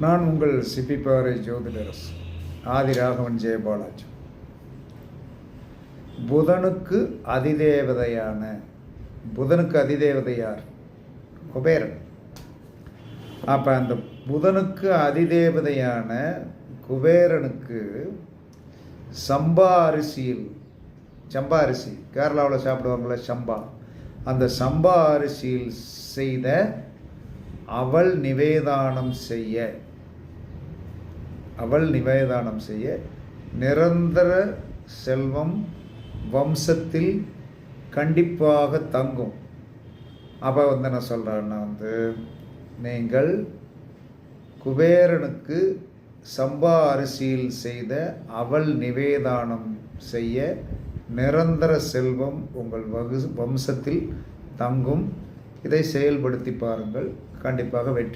நான் உங்கள் சிப்பிப்பாறை ஜோதிடர் ஆதிராகவன் ஜெயபாலாஜி. புதனுக்கு அதிதேவதை யார்? குபேரன். அப்போ அந்த புதனுக்கு அதிதேவதையான குபேரனுக்கு சம்பா அரிசி கேரளாவில் சாப்பிடுவாங்களே சம்பா, அந்த சம்பா அரிசியில் செய்த அவள் நிவேதானம் செய்ய நிரந்தர செல்வம் வம்சத்தில் கண்டிப்பாக தங்கும். அப்போ என்ன சொல்கிறேன்னா நீங்கள் குபேரனுக்கு சம்பா அரிசியில் செய்த அவள் நிவேதானம் செய்ய நிரந்தர செல்வம் உங்கள் வம்சத்தில் தங்கும். இதை செயல்படுத்தி பாருங்கள், கண்டிப்பாக வெற்றி.